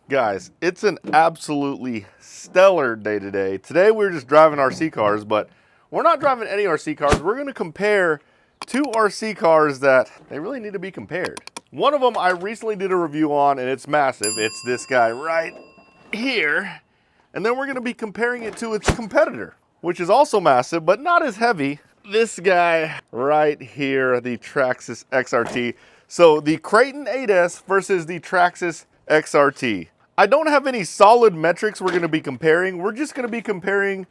Guys, it's an absolutely stellar day today. Today we're just driving RC cars, but we're not driving any RC cars. We're going to compare two RC cars that they really need to be compared. One of them I recently did a review on, and it's massive. It's this guy right here. And then we're going to be comparing it to its competitor, which is also massive, but not as heavy. This guy right here, the Traxxas XRT. So the Kraton 8S versus the Traxxas XRT. I don't have any solid metrics we're going to be comparing. We're just going to be comparing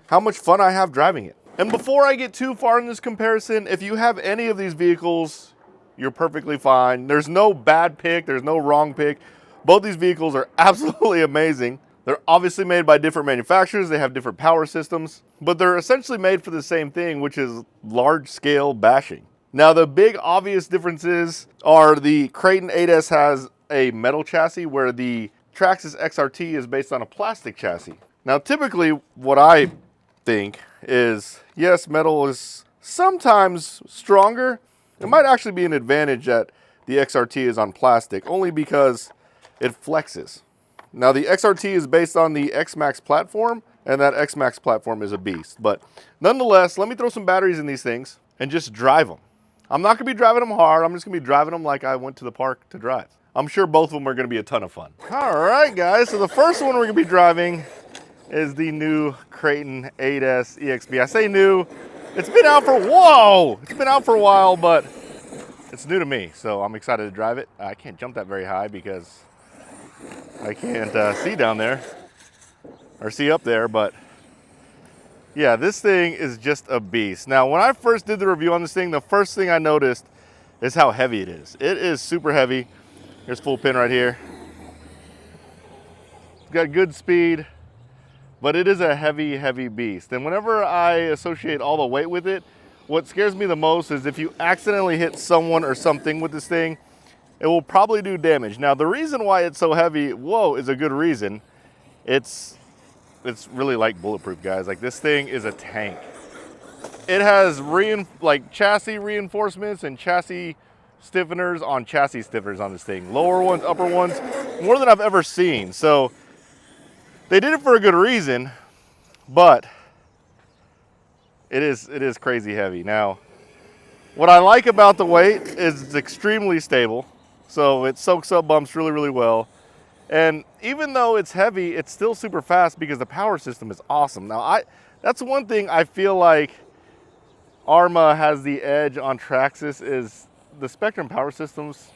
how much fun I have driving it. And before I get too far in this comparison, if you have any of these vehicles, you're perfectly fine. There's no bad pick. There's no wrong pick. Both these vehicles are absolutely amazing. They're obviously made by different manufacturers. They have different power systems, but they're essentially made for the same thing, which is large-scale bashing. Now, the big obvious differences are the Kraton 8S has a metal chassis where the Traxxas XRT is based on a plastic chassis. Now, typically what I think is, yes, metal is sometimes stronger. It might actually be an advantage that the XRT is on plastic, only because it flexes. Now, the XRT is based on the X-Max platform, and that X-Max platform is a beast. But nonetheless, let me throw some batteries in these things and just drive them. I'm not going to be driving them hard. I'm just going to be driving them like I went to the park to drive. I'm sure both of them are going to be a ton of fun. All right, guys. So the first one we're going to be driving is the new Kraton 8S EXB. I say new. It's been out for, whoa! It's been out for a while, but it's new to me. So I'm excited to drive it. I can't jump that very high because I can't see down there or see up there, but yeah, this thing is just a beast. Now, when I first did the review on this thing, the first thing I noticed is how heavy it is. It is super heavy. Here's full pin right here. It's got good speed, but it is a heavy, heavy beast. And whenever I associate all the weight with it, what scares me the most is if you accidentally hit someone or something with this thing, it will probably do damage. Now, the reason why it's so heavy, whoa, is a good reason. It's really like bulletproof, guys. Like, this thing is a tank. It has chassis reinforcements and chassis stiffeners on chassis stiffeners on this thing. Lower ones, upper ones, more than I've ever seen. So they did it for a good reason, but it is crazy heavy. Now, what I like about the weight is it's extremely stable. So it soaks up bumps really, really well. And even though it's heavy, it's still super fast because the power system is awesome. Now, that's one thing I feel like Arrma has the edge on Traxxas is the Spectrum power systems.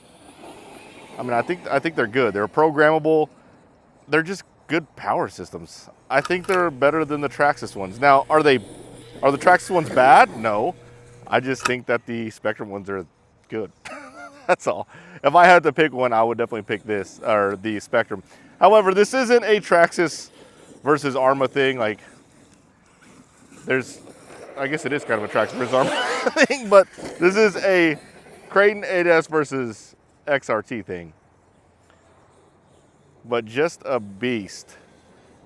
I mean, I think they're good. They're programmable. They're just good power systems. I think they're better than the Traxxas ones. Now, are the Traxxas ones bad? No. I just think that the Spectrum ones are good. That's all. If I had to pick one, I would definitely pick this, or the Spectrum. However, this isn't a Traxxas versus Arrma thing. Like, I guess it is kind of a Traxxas versus Arrma thing, but this is a Kraton 8S versus XRT thing. But just a beast.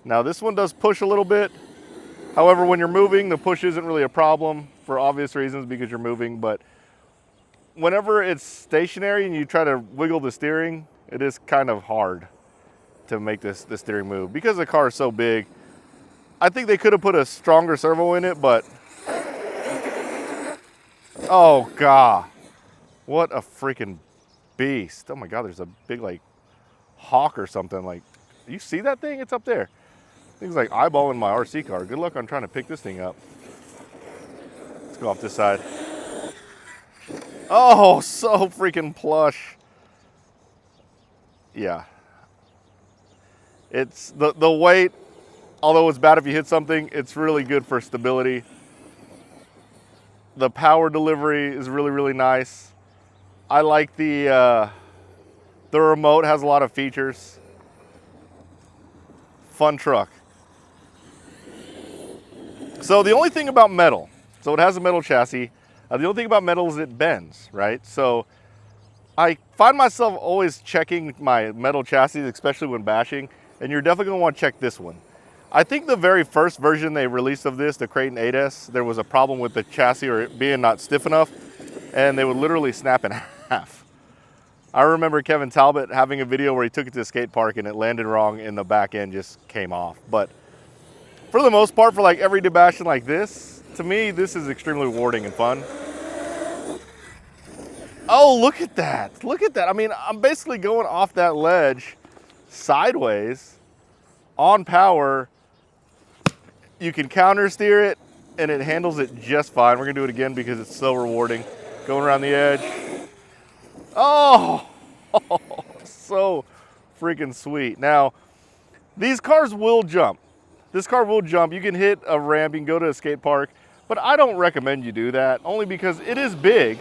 Now, this one does push a little bit. However, when you're moving, the push isn't really a problem for obvious reasons because you're moving, but whenever it's stationary and you try to wiggle the steering, it is kind of hard to make this steering move. Because the car is so big, I think they could have put a stronger servo in it, but oh God, what a freaking beast. Oh my God, there's a big like hawk or something. Like, you see that thing? It's up there. Thing's like eyeballing my RC car. Good luck on trying to pick this thing up. Let's go off this side. Oh, so freaking plush. Yeah. It's the weight, although it's bad if you hit something, it's really good for stability. The power delivery is really, really nice. I like the remote has a lot of features. Fun truck. So the only thing about metal, so it has a metal chassis. The only thing about metal is it bends, right? So I find myself always checking my metal chassis, especially when bashing, and you're definitely gonna want to check this one. I think the very first version they released of this, the Kraton 8S, there was a problem with the chassis or it being not stiff enough, and they would literally snap in half. I remember Kevin Talbot having a video where he took it to a skate park and it landed wrong and the back end just came off. But for the most part, for like everyday bashing like this, to me, this is extremely rewarding and fun. Oh, look at that. Look at that. I mean, I'm basically going off that ledge sideways on power. You can counter steer it and it handles it just fine. We're gonna do it again because it's so rewarding. Going around the edge. Oh, so freaking sweet. Now, these cars will jump. This car will jump. You can hit a ramp, you can go to a skate park, but I don't recommend you do that, only because it is big,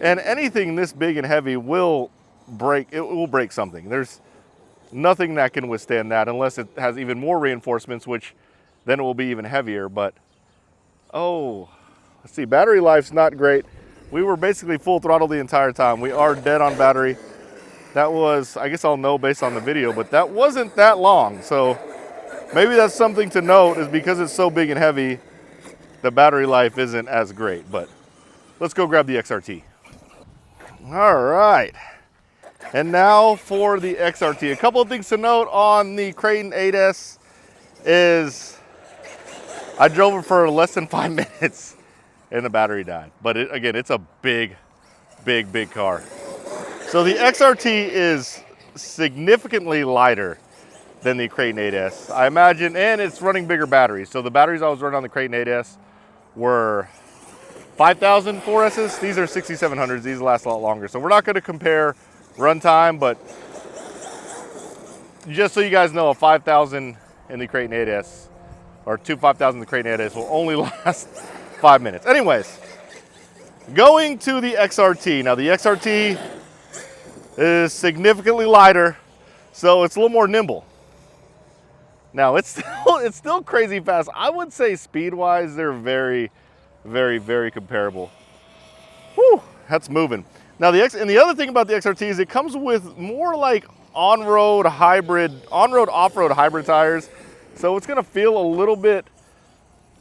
and anything this big and heavy will break, it will break something. There's nothing that can withstand that unless it has even more reinforcements, which then it will be even heavier. But, oh, let's see, battery life's not great. We were basically full throttle the entire time. We are dead on battery. That was, I guess I'll know based on the video, but that wasn't that long. So maybe that's something to note, is because it's so big and heavy, the battery life isn't as great. But let's go grab the XRT. All right. And now for the XRT. A couple of things to note on the Kraton 8S is I drove it for less than 5 minutes and the battery died. But again, it's a big car. So the XRT is significantly lighter than the Kraton 8S, I imagine, and it's running bigger batteries. So the batteries I was running on the Kraton 8S were 5,000 4Ss. These are 6,700s. These last a lot longer. So we're not going to compare runtime, but just so you guys know, a 5,000 in the Kraton 8S or two 5,000 in the Kraton 8S will only last 5 minutes. Anyways, going to the XRT. Now the XRT is significantly lighter, so it's a little more nimble. Now it's still crazy fast. I would say speed-wise, they're very comparable. Whew, that's moving. Now and the other thing about the XRT is it comes with more like on-road off-road hybrid tires. So it's gonna feel a little bit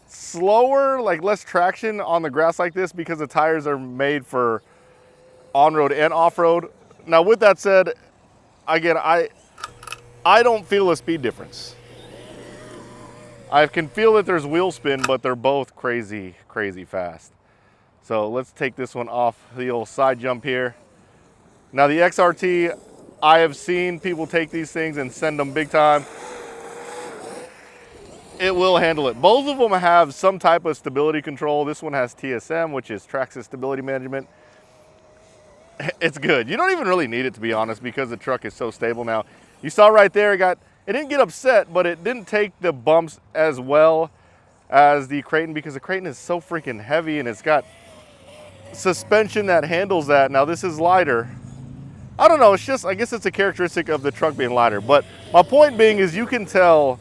slower, like less traction on the grass like this, because the tires are made for on-road and off-road. Now with that said, again, I don't feel a speed difference. I can feel that there's wheel spin, but they're both crazy fast. So let's take this one off the old side jump here. Now the XRT, I have seen people take these things and send them big time. It will handle it. Both of them have some type of stability control. This one has TSM, which is Traxxas Stability Management. It's good. You don't even really need it, to be honest, because the truck is so stable now. You saw right there, it didn't get upset, but it didn't take the bumps as well as the Kraton, because the Kraton is so freaking heavy and it's got suspension that handles that. Now this is lighter. I don't know, it's just, I guess it's a characteristic of the truck being lighter. But my point being is you can tell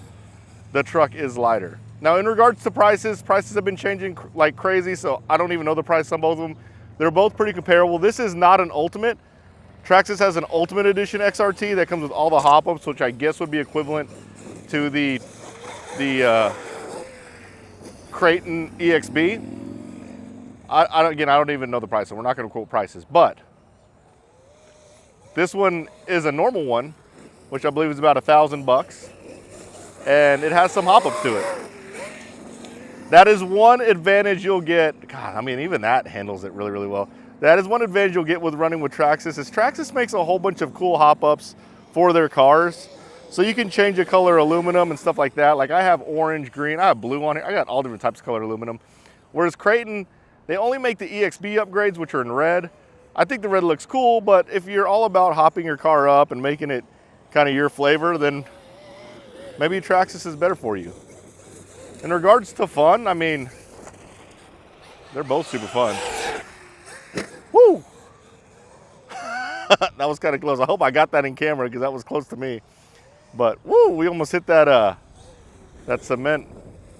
the truck is lighter. Now in regards to prices have been changing like crazy, so I don't even know the price on both of them. They're both pretty comparable. This is not an Ultimate. Traxxas has an Ultimate Edition XRT that comes with all the hop-ups, which I guess would be equivalent to the Kraton EXB. Again, I don't even know the price, so we're not going to quote prices. But this one is a normal one, which I believe is about $1,000, and it has some hop-ups to it. That is one advantage you'll get. God, I mean, even that handles it really well. That is one advantage you'll get with running with Traxxas, is Traxxas makes a whole bunch of cool hop-ups for their cars. So you can change the color aluminum and stuff like that. Like I have orange, green, I have blue on here. I got all different types of colored aluminum. Whereas Kraton, they only make the EXB upgrades, which are in red. I think the red looks cool, but if you're all about hopping your car up and making it kind of your flavor, then maybe Traxxas is better for you. In regards to fun, I mean, they're both super fun. Woo! That was kind of close. I hope I got that in camera because that was close to me. But woo, we almost hit that that cement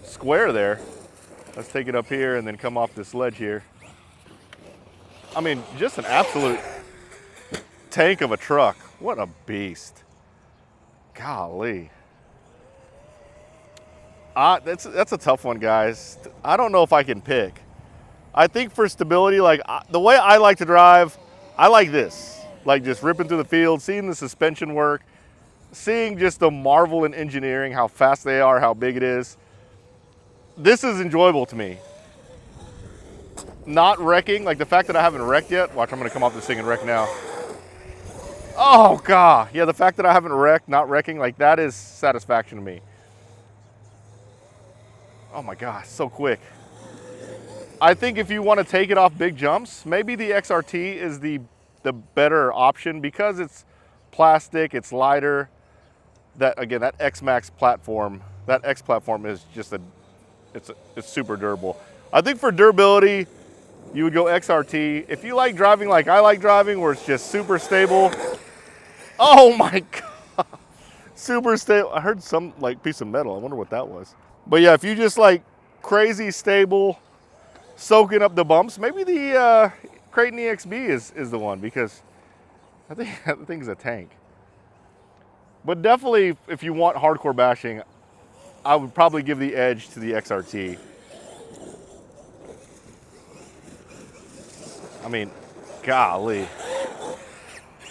square there. Let's take it up here and then come off this ledge here. I mean, just an absolute tank of a truck. What a beast. Golly. That's a tough one, guys. I don't know if I can pick. I think for stability, like the way I like to drive, I like this. like just ripping through the field, seeing the suspension work, seeing just the marvel in engineering, how fast they are, how big it is. This is enjoyable to me. Not wrecking, like the fact that I haven't wrecked yet. Watch, I'm gonna come off this thing and wreck now. Oh God, yeah, the fact that I haven't wrecked, not wrecking, like that is satisfaction to me. Oh my gosh, so quick. I think if you want to take it off big jumps, maybe the XRT is the better option because it's plastic, it's lighter. That again, that X-Max platform, that X platform is just it's super durable. I think for durability, you would go XRT. If you like driving like I like driving, where it's just super stable. Oh my God, super stable. I heard some like piece of metal. I wonder what that was. But yeah, if you just like crazy stable, soaking up the bumps, maybe the Kraton EXB is the one, because I think that thing's a tank. But definitely, if you want hardcore bashing, I would probably give the edge to the XRT. I mean, golly.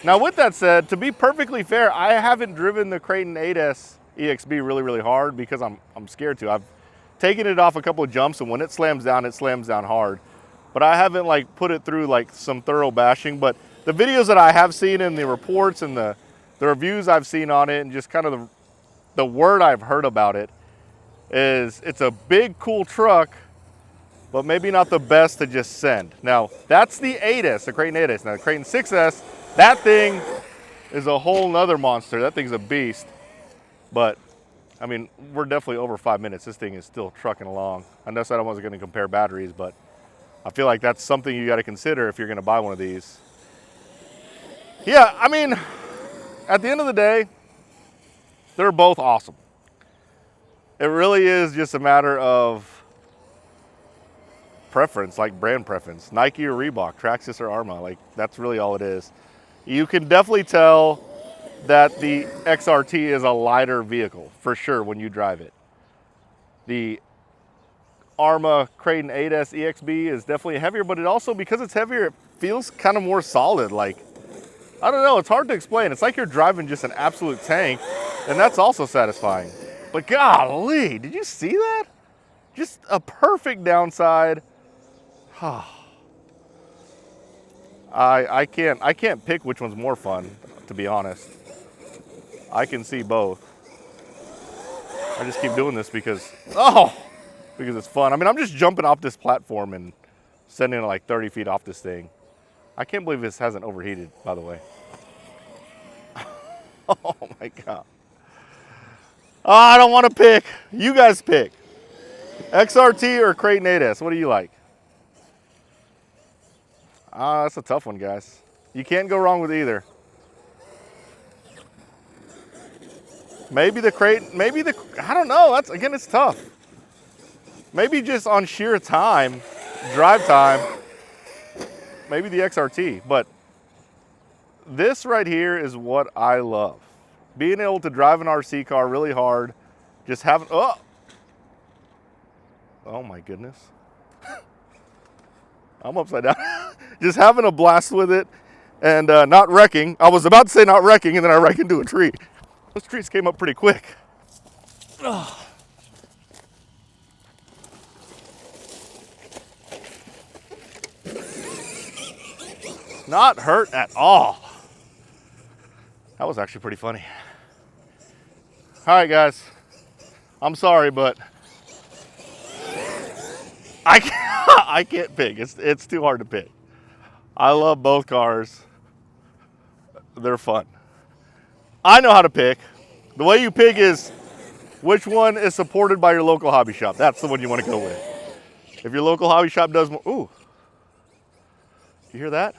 Now with that said, to be perfectly fair, I haven't driven the Kraton 8S EXB really hard because I'm scared to. I've taken it off a couple of jumps, and when it slams down hard. But I haven't like put it through like some thorough bashing. But the videos that I have seen and the reports and the reviews I've seen on it, and just kind of the word I've heard about it, is it's a big, cool truck, but maybe not the best to just send. Now, that's the 8S, the Kraton 8S. Now, the Kraton 6S, that thing is a whole nother monster. That thing's a beast. But, I mean, we're definitely over 5 minutes. This thing is still trucking along. I know I said I wasn't going to compare batteries, but I feel like that's something you got to consider if you're going to buy one of these. Yeah, I mean, at the end of the day, they're both awesome. It really is just a matter of preference, like brand preference. Nike or Reebok, Traxxas or Arrma, like that's really all it is. You can definitely tell that the XRT is a lighter vehicle, for sure, when you drive it. The Arrma Kraton 8S EXB is definitely heavier, but it also, because it's heavier, it feels kind of more solid. Like, I don't know, it's hard to explain. It's like you're driving just an absolute tank, and that's also satisfying. But golly, did you see that? Just a perfect downside. I can't pick which one's more fun, to be honest. I can see both. I just keep doing this because it's fun. I mean, I'm just jumping off this platform and sending it like 30 feet off this thing. I can't believe this hasn't overheated, by the way. Oh my God. Oh, I don't want to pick. You guys pick. XRT or Kraton 8S? What do you like? That's a tough one, guys. You can't go wrong with either. Maybe the Kraton, I don't know. Again, it's tough. Maybe just on sheer time, drive time, maybe the XRT. But this right here is what I love. Being able to drive an RC car really hard, just having, oh my goodness. I'm upside down. Just having a blast with it and not wrecking. I was about to say not wrecking, and then I wrecked into a tree. Those trees came up pretty quick. Ugh. Not hurt at all. That was actually pretty funny. All right, guys. I'm sorry, but I can't pick. It's too hard to pick. I love both cars. They're fun. I know how to pick. The way you pick is which one is supported by your local hobby shop. That's the one you want to go with. If your local hobby shop does more, ooh. You hear that?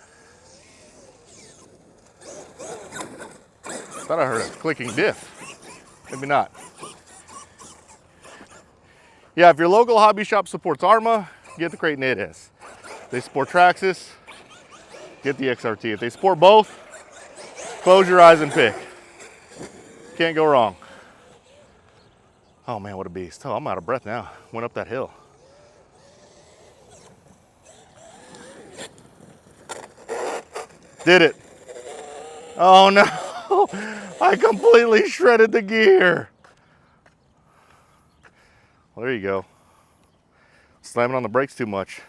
Thought I heard a clicking diff. Maybe not. Yeah, if your local hobby shop supports Arrma, get the Kraton 8S. If they support Traxxas, get the XRT. If they support both, close your eyes and pick. Can't go wrong. Oh man, what a beast. Oh, I'm out of breath now. Went up that hill. Did it. Oh no, I completely shredded the gear. Well, there you go. Slamming on the brakes too much.